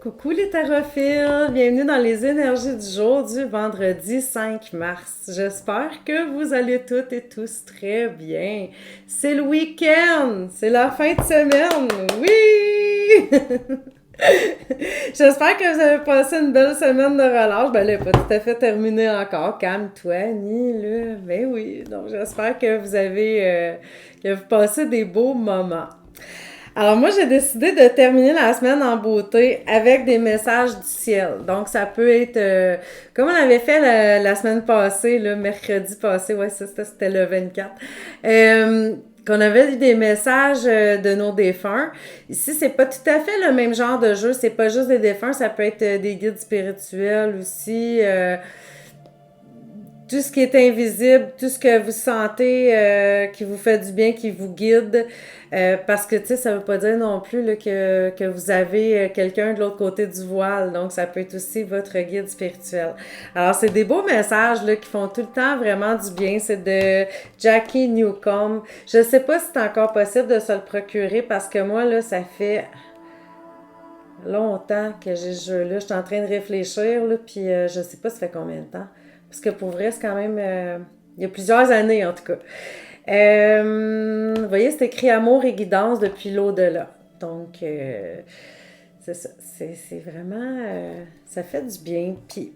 Coucou les tarophiles, bienvenue dans les énergies du jour du vendredi 5 mars. J'espère que vous allez toutes et tous très bien. C'est le week-end, c'est la fin de semaine, oui! J'espère que vous avez passé une belle semaine de relâche. Ben là, pas tout à fait terminé encore. Calme-toi, ni là. Ben oui, donc j'espère que vous avez que vous passez des beaux moments. Alors moi, j'ai décidé de terminer la semaine en beauté avec des messages du ciel. Donc ça peut être comme on avait fait la semaine passée, le mercredi passé, ouais, c'était le 24. Qu'on avait eu des messages de nos défunts. Ici, c'est pas tout à fait le même genre de jeu. C'est pas juste des défunts, ça peut être des guides spirituels aussi. Tout ce qui est invisible, tout ce que vous sentez qui vous fait du bien, qui vous guide. Parce que, tu sais, ça veut pas dire non plus là, que vous avez quelqu'un de l'autre côté du voile. Donc, ça peut être aussi votre guide spirituel. Alors, c'est des beaux messages là, qui font tout le temps vraiment du bien. C'est de Jackie Newcomb. Je sais pas si c'est encore possible de se le procurer parce que moi, là, ça fait longtemps que j'ai ce jeu-là. Je suis en train de réfléchir, là, puis je sais pas ça fait combien de temps. Parce que pour vrai, c'est quand même... il y a plusieurs années, en tout cas. Vous voyez, c'est écrit Amour et guidance depuis l'au-delà. Donc, c'est ça. C'est vraiment... ça fait du bien. Puis,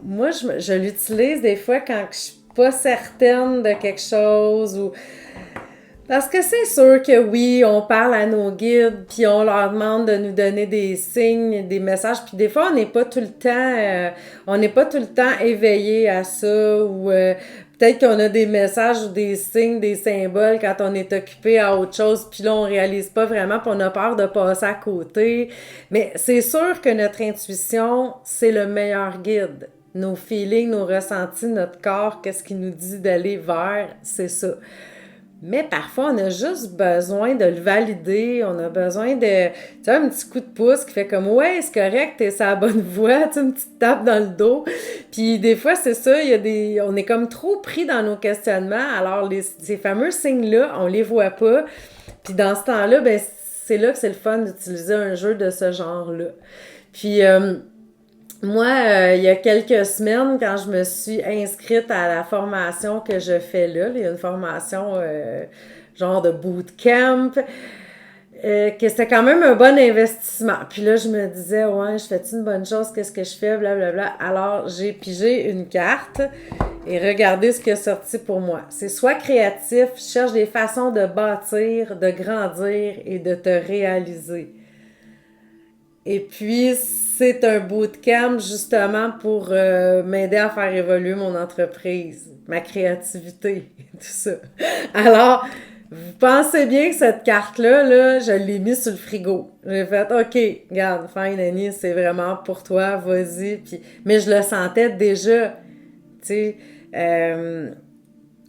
moi, je l'utilise des fois quand je suis pas certaine de quelque chose ou... Parce que c'est sûr que oui, on parle à nos guides, puis on leur demande de nous donner des signes, des messages, puis des fois on n'est pas tout le temps, on n'est pas tout le temps éveillé à ça, ou peut-être qu'on a des messages ou des signes, des symboles quand on est occupé à autre chose, puis là on réalise pas vraiment, puis on a peur de passer à côté. Mais c'est sûr que notre intuition, c'est le meilleur guide. Nos feelings, nos ressentis, notre corps, qu'est-ce qui nous dit d'aller vers, c'est ça. Mais parfois, on a juste besoin de le valider. On a besoin de, tu sais, un petit coup de pouce qui fait comme, ouais, c'est correct, t'es sur la bonne voie, tu sais, une petite tape dans le dos. Puis des fois, c'est ça, on est comme trop pris dans nos questionnements. Alors, ces fameux signes-là, on les voit pas. Puis dans ce temps-là, ben, c'est là que c'est le fun d'utiliser un jeu de ce genre-là. Puis, moi, il y a quelques semaines, quand je me suis inscrite à la formation que je fais là, il y a une formation genre de bootcamp, que c'était quand même un bon investissement. Puis là, je me disais, ouais, je fais-tu une bonne chose, qu'est-ce que je fais, blablabla. Alors, j'ai pigé une carte et regardez ce qui est sorti pour moi. C'est soit créatif, cherche des façons de bâtir, de grandir et de te réaliser. Et puis, c'est un bootcamp justement pour m'aider à faire évoluer mon entreprise, ma créativité, tout ça. Alors, vous pensez bien que cette carte-là, là, je l'ai mise sur le frigo. J'ai fait, OK, regarde, fine, Annie, c'est vraiment pour toi, vas-y. Puis, mais je le sentais déjà, tu sais.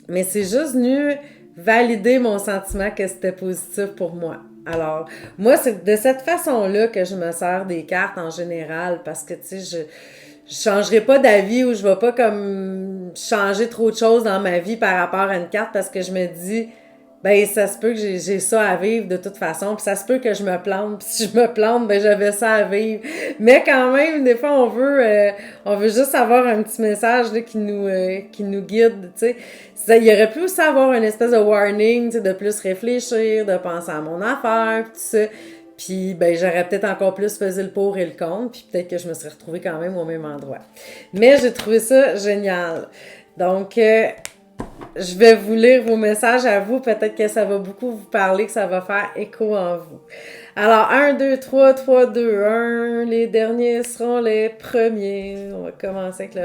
Mais c'est juste venu valider mon sentiment que c'était positif pour moi. Alors, moi, c'est de cette façon-là que je me sers des cartes en général parce que, tu sais, je changerai pas d'avis ou je vais pas comme changer trop de choses dans ma vie par rapport à une carte parce que je me dis, ben, ça se peut que j'ai ça à vivre de toute façon, puis ça se peut que je me plante, puis si je me plante, ben, j'avais ça à vivre. Mais quand même, des fois, on veut juste avoir un petit message là, qui nous guide, tu sais. Il y aurait pu aussi avoir une espèce de warning, tu sais, de plus réfléchir, de penser à mon affaire, tout ça. Puis, ben, j'aurais peut-être encore plus pesé le pour et le contre, puis peut-être que je me serais retrouvée quand même au même endroit. Mais j'ai trouvé ça génial. Donc, je vais vous lire vos messages à vous. Peut-être que ça va beaucoup vous parler, que ça va faire écho en vous. Alors, 1, 2, 3, 3, 2, 1. Les derniers seront les premiers. On va commencer avec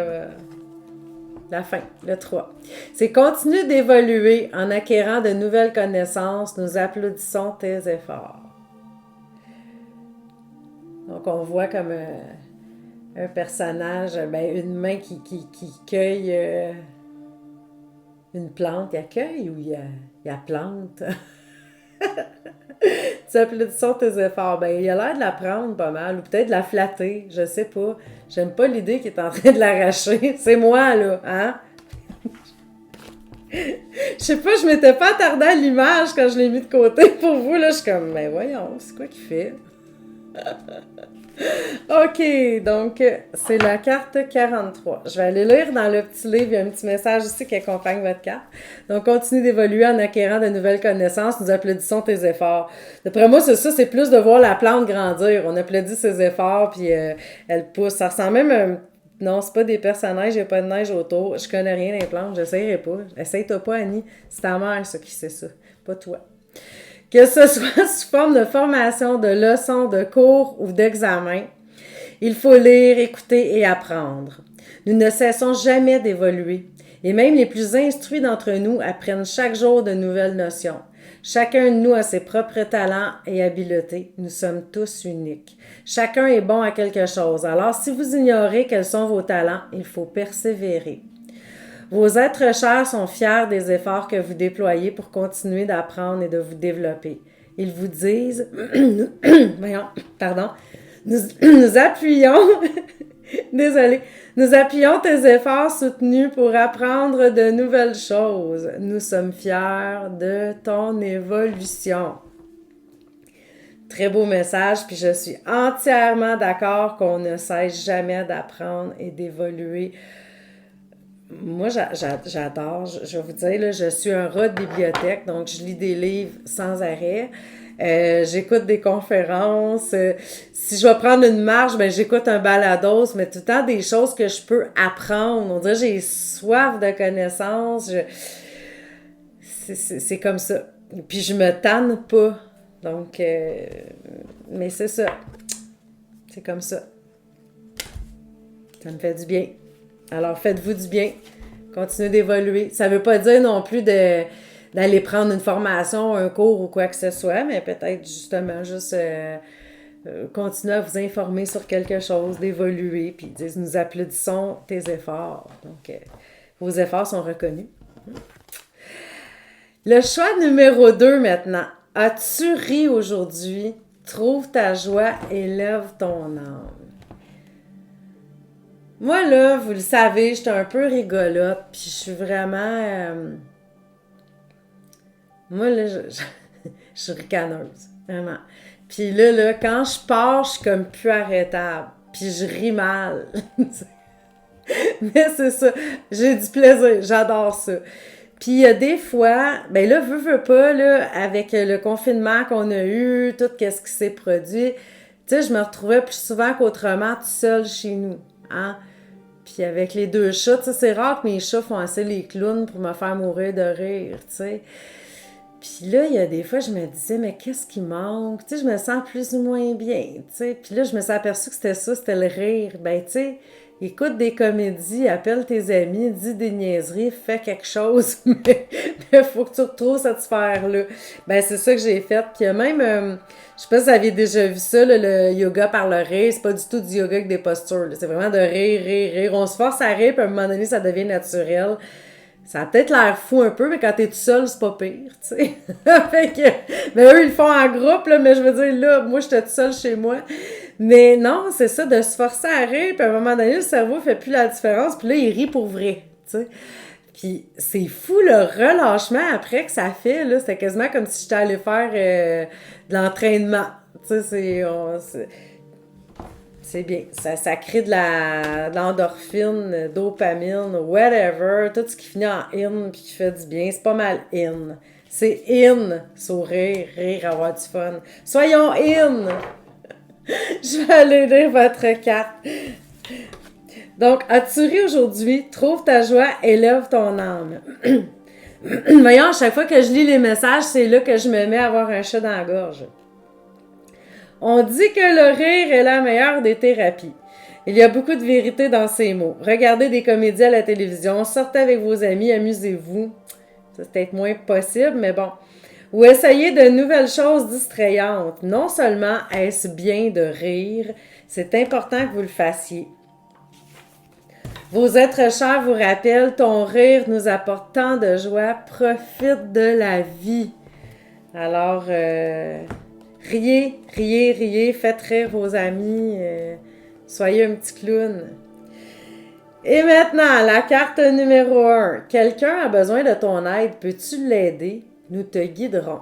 la fin, le 3. C'est continue d'évoluer en acquérant de nouvelles connaissances. Nous applaudissons tes efforts. Donc, on voit comme un personnage, ben, une main qui cueille une plante. Il accueille ou il plante? Tu applaudissons tes efforts. Ben, il a l'air de la prendre pas mal, ou peut-être de la flatter, je sais pas. J'aime pas l'idée qu'il est en train de l'arracher. C'est moi, là, hein? Je sais pas, je m'étais pas attardée à l'image quand je l'ai mis de côté pour vous, là. Je suis comme, ben voyons, c'est quoi qu'il fait? OK, donc c'est la carte 43. Je vais aller lire dans le petit livre, il y a un petit message ici qui accompagne votre carte. Donc, continue d'évoluer en acquérant de nouvelles connaissances. Nous applaudissons tes efforts. D'après moi, c'est ça, c'est plus de voir la plante grandir. On applaudit ses efforts, puis elle pousse. Ça ressemble même non, c'est pas des personnages, il n'y a pas de neige autour. Je connais rien des plantes, j'essayerai pas. Essaye-toi pas, Annie. C'est ta mère, ça, qui sait ça. Pas toi. Que ce soit sous forme de formation, de leçons, de cours ou d'examen, il faut lire, écouter et apprendre. Nous ne cessons jamais d'évoluer. Et même les plus instruits d'entre nous apprennent chaque jour de nouvelles notions. Chacun de nous a ses propres talents et habiletés. Nous sommes tous uniques. Chacun est bon à quelque chose. Alors, si vous ignorez quels sont vos talents, il faut persévérer. Vos êtres chers sont fiers des efforts que vous déployez pour continuer d'apprendre et de vous développer. Ils vous disent, voyons, pardon, nous appuyons, désolé, nous appuyons tes efforts soutenus pour apprendre de nouvelles choses. Nous sommes fiers de ton évolution. Très beau message, puis je suis entièrement d'accord qu'on ne cesse jamais d'apprendre et d'évoluer. Moi, j'adore. Je vais vous dire, là, je suis un rat de bibliothèque, donc je lis des livres sans arrêt. J'écoute des conférences. Si je vais prendre une marche, ben j'écoute un balados, mais tout le temps des choses que je peux apprendre. On dirait que j'ai soif de connaissances. C'est comme ça. Puis je me tanne pas. Donc, mais c'est ça. C'est comme ça. Ça me fait du bien. Alors, faites-vous du bien. Continuez d'évoluer. Ça ne veut pas dire non plus d'aller prendre une formation, un cours ou quoi que ce soit, mais peut-être justement juste continuer à vous informer sur quelque chose, d'évoluer, puis nous applaudissons tes efforts. Donc, vos efforts sont reconnus. Le choix numéro 2 maintenant. As-tu ri aujourd'hui? Trouve ta joie et lève ton âme. Moi, là, vous le savez, j'étais un peu rigolote, puis je suis vraiment... moi, là, je suis ricaneuse, vraiment. Puis là, quand je pars, je suis comme plus arrêtable, puis je ris mal. Mais c'est ça, j'ai du plaisir, j'adore ça. Puis il y a des fois, ben là, veux pas, là, avec le confinement qu'on a eu, tout ce qui s'est produit, tu sais, je me retrouvais plus souvent qu'autrement tout seul chez nous, hein. Puis avec les 2 chats, tu sais, c'est rare que mes chats font assez les clowns pour me faire mourir de rire, tu sais. Puis là, il y a des fois, je me disais, mais qu'est-ce qui manque? Tu sais, je me sens plus ou moins bien, tu sais. Puis là, je me suis aperçue que c'était ça, c'était le rire. Ben, tu sais, écoute des comédies, appelle tes amis, dis des niaiseries, fais quelque chose, mais il faut que tu retrouves cette sphère-là. Ben, c'est ça que j'ai fait. Puis il y a même, je sais pas si vous aviez déjà vu ça, là, le yoga par le rire. C'est pas du tout du yoga avec des postures, là. C'est vraiment de rire, rire, rire. On se force à rire, puis à un moment donné, ça devient naturel. Ça a peut-être l'air fou un peu, mais quand t'es tout seul, c'est pas pire, tu sais. Fait que, mais eux, ils le font en groupe, là, mais je veux dire, là, moi, j'étais tout seul chez moi. Mais non, c'est ça, de se forcer à rire, puis à un moment donné, le cerveau fait plus la différence, puis là, il rit pour vrai, tu sais. Puis c'est fou, le relâchement après que ça fait, là, c'était quasiment comme si j'étais allée faire de l'entraînement. Tu sais, c'est bien. Ça crée de l'endorphine, dopamine, whatever. Tout ce qui finit en in puis qui fait du bien. C'est pas mal in. C'est in. Sourire, rire, avoir du fun. Soyons in! Je vais aller lire votre carte. Donc, as-tu ri aujourd'hui? Trouve ta joie, élève ton âme. Voyons, à chaque fois que je lis les messages, c'est là que je me mets à avoir un chat dans la gorge. On dit que le rire est la meilleure des thérapies. Il y a beaucoup de vérité dans ces mots. Regardez des comédies à la télévision, sortez avec vos amis, amusez-vous. Ça, c'est peut-être moins possible, mais bon. Ou essayez de nouvelles choses distrayantes. Non seulement est-ce bien de rire, c'est important que vous le fassiez. Vos êtres chers vous rappellent, ton rire nous apporte tant de joie, profite de la vie. Alors, riez, riez, riez, faites rire vos amis, soyez un petit clown. Et maintenant, la carte numéro 1. Quelqu'un a besoin de ton aide, peux-tu l'aider? Nous te guiderons.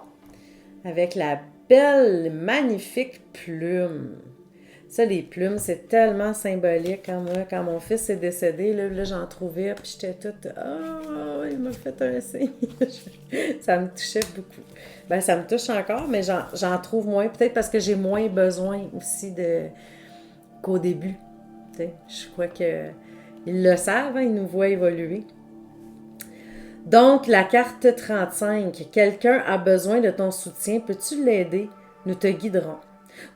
Avec la belles, magnifiques plumes. Ça, les plumes, c'est tellement symbolique. Quand mon fils est décédé, là j'en trouvais, puis j'étais toute... Oh, il m'a fait un signe. Ça me touchait beaucoup. Ben, ça me touche encore, mais j'en trouve moins. Peut-être parce que j'ai moins besoin aussi qu'au début. T'sais, je crois qu'ils le savent, hein, ils nous voient évoluer. Donc, la carte 35. Quelqu'un a besoin de ton soutien. Peux-tu l'aider? Nous te guiderons.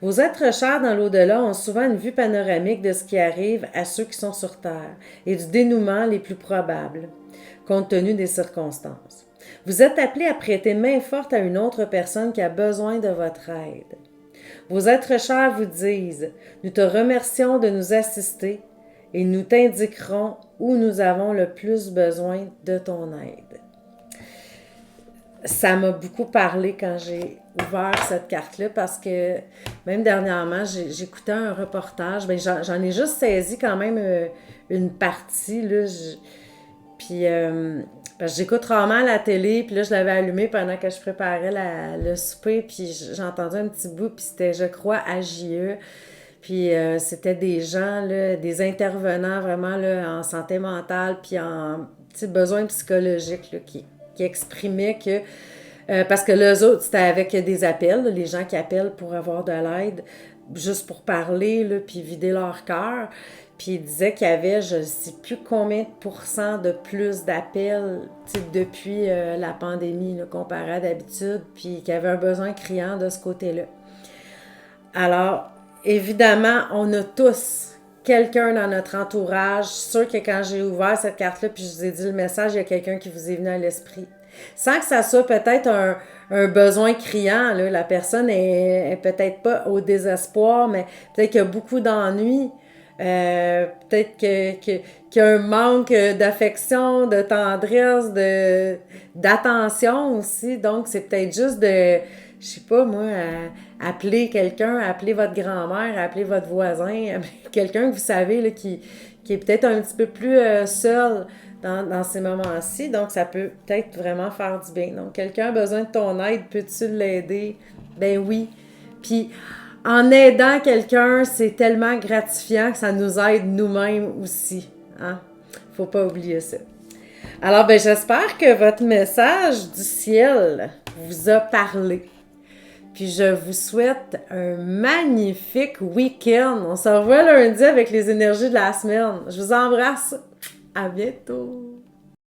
Vos êtres chers dans l'au-delà ont souvent une vue panoramique de ce qui arrive à ceux qui sont sur Terre et du dénouement les plus probables, compte tenu des circonstances. Vous êtes appelés à prêter main forte à une autre personne qui a besoin de votre aide. Vos êtres chers vous disent « Nous te remercions de nous assister et nous t'indiquerons où nous avons le plus besoin de ton aide. » Ça m'a beaucoup parlé quand j'ai ouvert cette carte-là parce que même dernièrement, j'écoutais un reportage. Ben, j'en ai juste saisi quand même une partie. Là, puis parce que j'écoute rarement la télé, puis là, je l'avais allumé pendant que je préparais le souper, puis j'ai entendu un petit bout, puis c'était, je crois, à JE. Puis c'était des gens, là, des intervenants vraiment là, en santé mentale, puis en besoins psychologiques là, qui exprimaient que... parce que les autres, c'était avec des appels, là, les gens qui appellent pour avoir de l'aide, juste pour parler, là, puis vider leur cœur. Puis il disait qu'il y avait, je ne sais plus combien de pourcents de plus d'appels depuis la pandémie, là, comparé à d'habitude, puis qu'il y avait un besoin criant de ce côté-là. Alors, évidemment, on a tous quelqu'un dans notre entourage. Je suis sûre que quand j'ai ouvert cette carte-là, puis je vous ai dit le message, il y a quelqu'un qui vous est venu à l'esprit. Sans que ça soit peut-être un besoin criant, là. La personne est peut-être pas au désespoir, mais peut-être qu'il y a beaucoup d'ennuis. Peut-être qu'il y a un manque d'affection, de tendresse, d'attention aussi. Donc, c'est peut-être juste de, je sais pas moi, appeler quelqu'un, appeler votre grand-mère, appeler votre voisin, appeler quelqu'un que vous savez là, qui est peut-être un petit peu plus seul dans ces moments-ci. Donc, ça peut peut-être vraiment faire du bien. Donc, quelqu'un a besoin de ton aide, peux-tu l'aider? Ben oui. Puis, en aidant quelqu'un, c'est tellement gratifiant que ça nous aide nous-mêmes aussi. Hein? Faut pas oublier ça. Alors, ben j'espère que votre message du ciel vous a parlé. Puis je vous souhaite un magnifique week-end. On se revoit lundi avec les énergies de la semaine. Je vous embrasse. À bientôt.